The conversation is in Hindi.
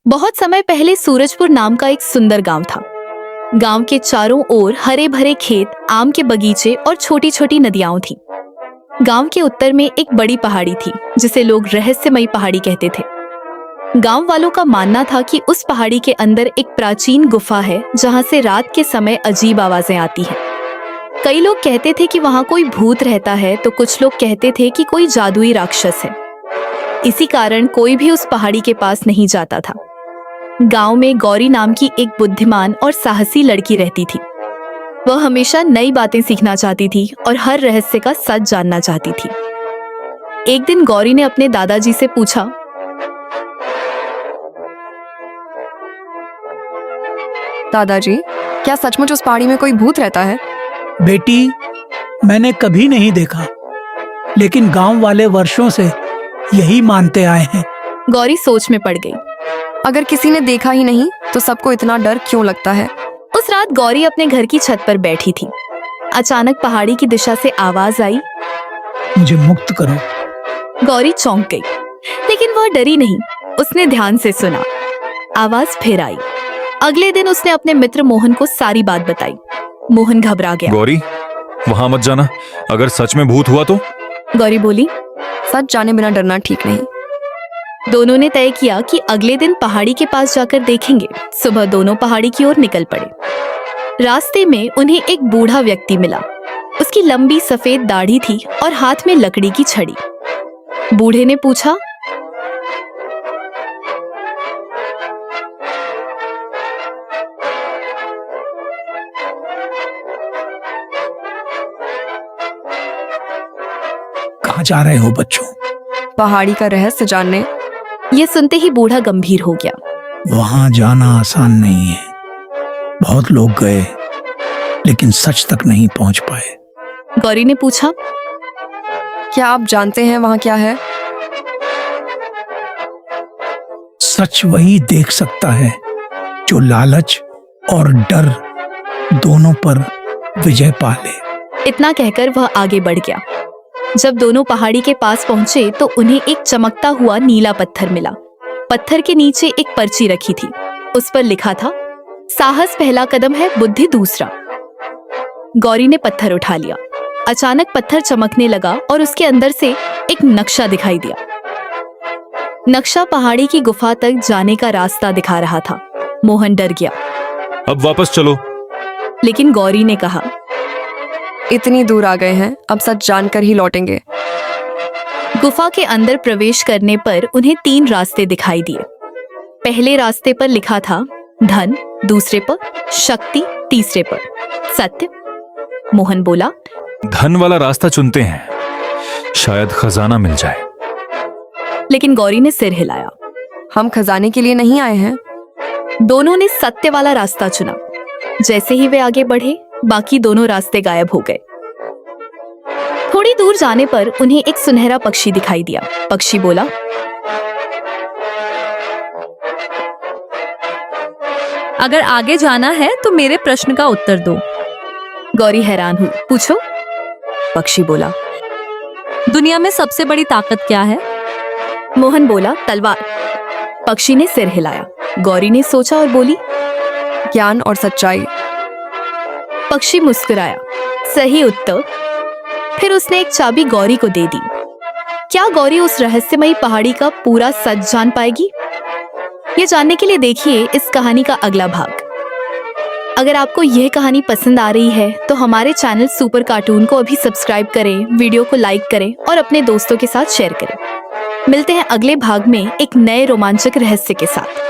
बहुत समय पहले सूरजपुर नाम का एक सुंदर गांव था। गांव के चारों ओर हरे भरे खेत, आम के बगीचे और छोटी छोटी नदियां थीं। गांव के उत्तर में एक बड़ी पहाड़ी थी जिसे लोग रहस्यमयी पहाड़ी कहते थे। गांव वालों का मानना था कि उस पहाड़ी के अंदर एक प्राचीन गुफा है जहां से रात के समय अजीब आवाजें आती हैं। कई लोग कहते थे कि वहां कोई भूत रहता है, तो कुछ लोग कहते थे कि कोई जादुई राक्षस है। इसी कारण कोई भी उस पहाड़ी के पास नहीं जाता था। गांव में गौरी नाम की एक बुद्धिमान और साहसी लड़की रहती थी। वह हमेशा नई बातें सीखना चाहती थी और हर रहस्य का सच जानना चाहती थी। एक दिन गौरी ने अपने दादाजी से पूछा, दादाजी, क्या सचमुच उस पहाड़ी में कोई भूत रहता है? बेटी, मैंने कभी नहीं देखा, लेकिन गांव वाले वर्षों से यही मानते आए हैं। गौरी सोच में पड़ गई। अगर किसी ने देखा ही नहीं तो सबको इतना डर क्यों लगता है? उस रात गौरी अपने घर की छत पर बैठी थी। अचानक पहाड़ी की दिशा से आवाज आई, मुझे मुक्त करो। गौरी चौंक गई, लेकिन वह डरी नहीं। उसने ध्यान से सुना। आवाज फिर आई। अगले दिन उसने अपने मित्र मोहन को सारी बात बताई। मोहन घबरा गया। गौरी, वहां मत जाना, अगर सच में भूत हुआ तो। गौरी बोली, सच जाने बिना डरना ठीक नहीं। दोनों ने तय किया कि अगले दिन पहाड़ी के पास जाकर देखेंगे। सुबह दोनों पहाड़ी की ओर निकल पड़े। रास्ते में उन्हें एक बूढ़ा व्यक्ति मिला। उसकी लंबी सफेद दाढ़ी थी और हाथ में लकड़ी की छड़ी। बूढ़े ने पूछा, कहाँ जा रहे हो बच्चों? पहाड़ी का रहस्य जानने। यह सुनते ही बूढ़ा गंभीर हो गया। वहां जाना आसान नहीं है। बहुत लोग गए, लेकिन सच तक नहीं पहुंच पाए। गौरी ने पूछा, क्या आप जानते हैं वहां क्या है? सच वही देख सकता है जो लालच और डर दोनों पर विजय पा ले। इतना कहकर वह आगे बढ़ गया। जब दोनों पहाड़ी के पास पहुंचे तो उन्हें एक चमकता हुआ नीला पत्थर मिला। पत्थर के नीचे एक पर्ची रखी थी। उस पर लिखा था, साहस पहला कदम है, बुद्धि दूसरा। गौरी ने पत्थर उठा लिया। अचानक पत्थर चमकने लगा और उसके अंदर से एक नक्शा दिखाई दिया। नक्शा पहाड़ी की गुफा तक जाने का रास्ता दिखा रहा था। मोहन डर गया। अब वापस चलो। लेकिन गौरी ने कहा, इतनी दूर आ गए हैं, अब सच जानकर ही लौटेंगे। गुफा के अंदर प्रवेश करने पर उन्हें 3 रास्ते दिखाई दिए। पहले रास्ते पर लिखा था धन, दूसरे पर शक्ति, तीसरे पर सत्य। मोहन बोला, धन वाला रास्ता चुनते हैं, शायद खजाना मिल जाए। लेकिन गौरी ने सिर हिलाया। हम खजाने के लिए नहीं आए हैं। दोनों ने सत्य वाला रास्ता चुना। जैसे ही वे आगे बढ़े, बाकी दोनों रास्ते गायब हो गए। थोड़ी दूर जाने पर उन्हें एक सुनहरा पक्षी दिखाई दिया। पक्षी बोला, अगर आगे जाना है तो मेरे प्रश्न का उत्तर दो। गौरी हैरान हुई। पूछो। पक्षी बोला, दुनिया में सबसे बड़ी ताकत क्या है? मोहन बोला, तलवार। पक्षी ने सिर हिलाया। गौरी ने सोचा और बोली, ज्ञान और सच्चाई। पक्षी मुस्कुराया। सही उत्तर। फिर उसने एक चाबी गौरी को दे दी। क्या गौरी उस रहस्यमयी पहाड़ी का पूरा सच जान पाएगी? ये जानने के लिए देखिए इस कहानी का अगला भाग। अगर आपको यह कहानी पसंद आ रही है तो हमारे चैनल सुपर कार्टून को अभी सब्सक्राइब करें, वीडियो को लाइक करें और अपने दोस्तों के साथ शेयर करें। मिलते हैं अगले भाग में एक नए रोमांचक रहस्य के साथ।